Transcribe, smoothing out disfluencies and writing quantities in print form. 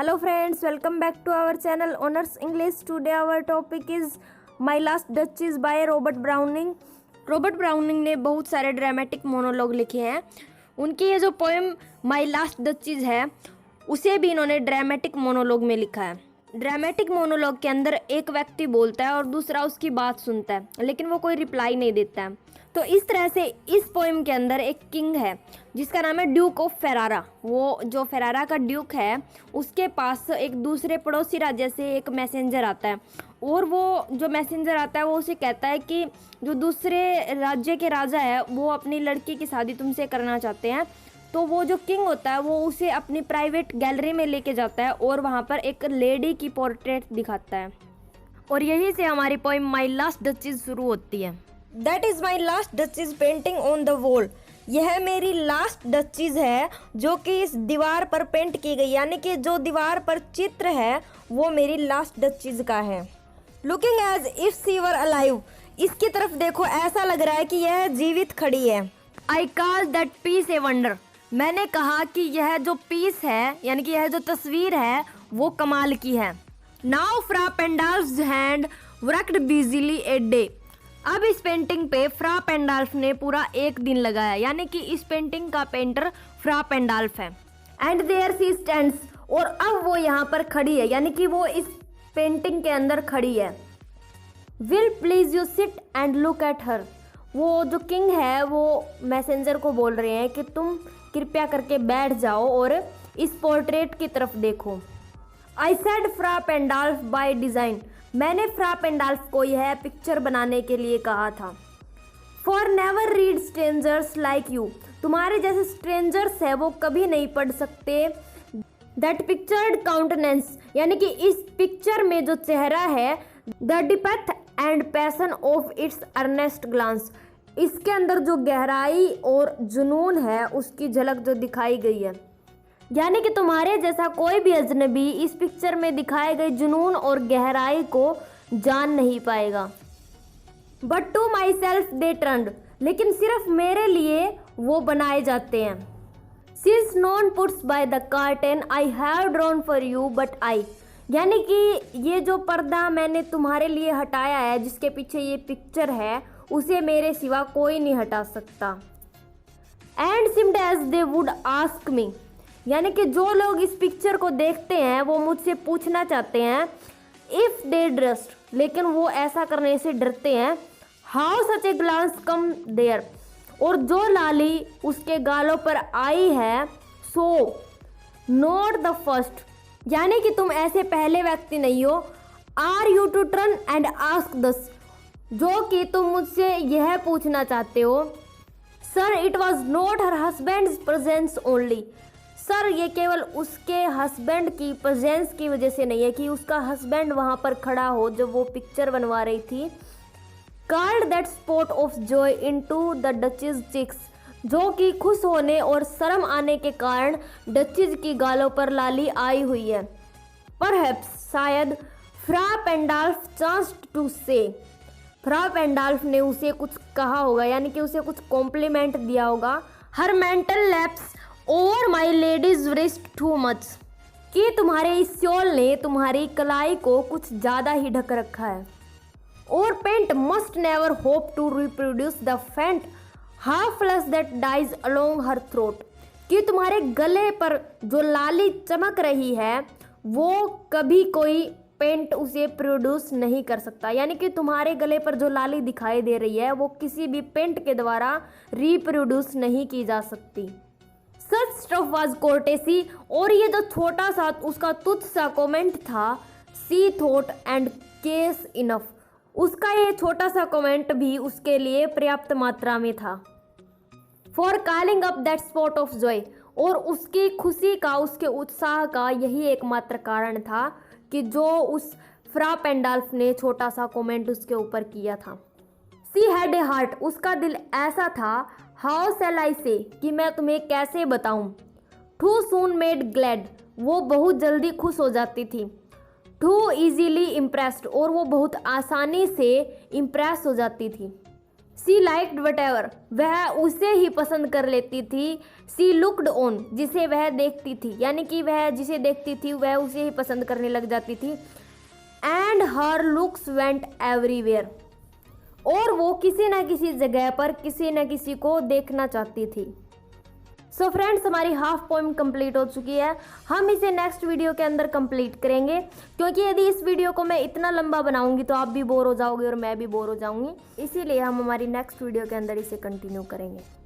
Hello friends, welcome back to our channel Honors English. Today our topic is My Last Duchess by Robert Browning. Robert browning ने बहुत सारे dramatic monologue लिखे हैं। उनकी ये जो पोएम माई लास्ट डचीज है उसे भी इन्होंने ड्रामेटिक मोनोलॉग में लिखा है। ड्रामेटिक मोनोलॉग के अंदर एक व्यक्ति बोलता है और दूसरा उसकी बात सुनता है, लेकिन वो कोई रिप्लाई नहीं देता है। तो इस तरह से इस पोएम के अंदर एक किंग है जिसका नाम है ड्यूक ऑफ फेरारा। वो जो फेरारा का ड्यूक है उसके पास एक दूसरे पड़ोसी राज्य से एक मैसेंजर आता है और वो जो मैसेंजर आता है वो उसे कहता है कि जो दूसरे राज्य के राजा है वो अपनी लड़की की शादी तुमसे करना चाहते हैं। तो वो जो किंग होता है वो उसे अपनी प्राइवेट गैलरी में लेके जाता है और वहाँ पर एक लेडी की पोर्ट्रेट दिखाता है और यहीं से हमारी पोएम माई लास्ट डचीज शुरू होती है। That is my last duchess painting on the wall. यह मेरी लास्ट डचीज है जो कि इस दीवार पर पेंट की गई, यानी कि जो दीवार पर चित्र है वो मेरी लास्ट डचीज का है। Looking as if she were alive, इसकी तरफ देखो ऐसा लग रहा है कि यह जीवित खड़ी है। I call that piece a wonder, मैंने कहा कि यह जो पीस है यानी कि यह जो तस्वीर है वो कमाल की है। Now Fra Pandolf hand worked busily a day, अब इस पेंटिंग पे फ्रा पेंडाल्फ ने पूरा एक दिन लगाया, यानी कि इस पेंटिंग का पेंटर फ्रा पेंडाल्फ है। एंड देयर सी स्टैंड्स, और अब वो यहाँ पर खड़ी है, यानी कि वो इस पेंटिंग के अंदर खड़ी है। Will please you sit and look at her, वो जो किंग है वो मैसेंजर को बोल रहे हैं कि तुम कृपया करके बैठ जाओ और इस पोर्ट्रेट की तरफ देखो। I said Fra Pandolf by design, मैंने फ्रा पेंडाल्फ को यह पिक्चर बनाने के लिए कहा था। For never read strangers like you, तुम्हारे जैसे स्ट्रेंजर्स है वो कभी नहीं पढ़ सकते। दैट पिक्चर्ड काउंटेनेंस, यानी कि इस पिक्चर में जो चेहरा है, the depth and passion of its earnest glance, इसके अंदर जो गहराई और जुनून है उसकी झलक जो दिखाई गई है, यानी कि तुम्हारे जैसा कोई भी अजनबी इस पिक्चर में दिखाए गए जुनून और गहराई को जान नहीं पाएगा। But to myself they turned, लेकिन सिर्फ मेरे लिए वो बनाए जाते हैं। Since none puts by the curtain I have drawn for you but I, यानी कि ये जो पर्दा मैंने तुम्हारे लिए हटाया है जिसके पीछे ये पिक्चर है उसे मेरे सिवा कोई नहीं हटा सकता। And seemed as they would ask me, यानी कि जो लोग इस पिक्चर को देखते हैं वो मुझसे पूछना चाहते हैं इफ़ दे ड्रस्ट, लेकिन वो ऐसा करने से डरते हैं। How such a glance come there, और जो लाली उसके गालों पर आई है सो नॉट द फर्स्ट, यानी कि तुम ऐसे पहले व्यक्ति नहीं हो। Are you to turn and ask this, जो कि तुम मुझसे यह पूछना चाहते हो। Sir it was not her husband's presence only, sir ये केवल उसके हस्बैंड की प्रेजेंस की वजह से नहीं है कि उसका हस्बैंड वहाँ पर खड़ा हो जब वो पिक्चर बनवा रही थी। Called that spot of joy into the duchess cheeks, जो कि खुश होने और शर्म आने के कारण डचीज की गालों पर लाली आई हुई है। परहैप्स, शायद फ्रा पेंडाल्फ चांस्ड टू से, फ्रा पेंडाल्फ ने उसे कुछ कहा होगा, यानी कि उसे कुछ कॉम्प्लीमेंट दिया होगा। हर mental lapse over my ladies wrist too much, कि तुम्हारे इस शॉल ने तुम्हारी कलाई को कुछ ज़्यादा ही ढक रखा है। और paint must never hope to reproduce the faint half flush that dies along her throat, कि तुम्हारे गले पर जो लाली चमक रही है वो कभी कोई पेंट उसे प्रोड्यूस नहीं कर सकता, यानी कि तुम्हारे गले पर जो लाली दिखाई दे रही है वो किसी भी पेंट के द्वारा रिप्रोड्यूस नहीं की जा सकती। सच स्टफ वाज कोर्टेसी, और ये जो छोटा सा उसका तुच्छ सा कमेंट था, सी थॉट एंड केस इनफ, उसका ये छोटा सा कमेंट भी उसके लिए पर्याप्त मात्रा में था। For calling up that spot of Joy, और उसकी खुशी का उसके उत्साह का यही एकमात्र कारण था कि जो उस फ्रा पेंडाल्फ ने छोटा सा कमेंट उसके ऊपर किया था। सी हैड ए हार्ट, उसका दिल ऐसा था। हाउ सेल आई से, कि मैं तुम्हें कैसे बताऊं। टू सून मेड ग्लैड, वो बहुत जल्दी खुश हो जाती थी। टू ईजीली इम्प्रेस्ड, और वो बहुत आसानी से इम्प्रेस हो जाती थी। सी लाइक्ड whatever, वह उसे ही पसंद कर लेती थी। सी लुक्ड ऑन, जिसे वह देखती थी, यानी कि वह जिसे देखती थी वह उसे ही पसंद करने लग जाती थी। And her looks went everywhere, और वो किसी न किसी जगह पर किसी न किसी को देखना चाहती थी। सो फ्रेंड्स, हमारी हाफ पोएम कंप्लीट हो चुकी है। हम इसे नेक्स्ट वीडियो के अंदर कंप्लीट करेंगे, क्योंकि यदि इस वीडियो को मैं इतना लंबा बनाऊंगी तो आप भी बोर हो जाओगे और मैं भी बोर हो जाऊंगी। इसीलिए हम हमारी नेक्स्ट वीडियो के अंदर इसे कंटिन्यू करेंगे।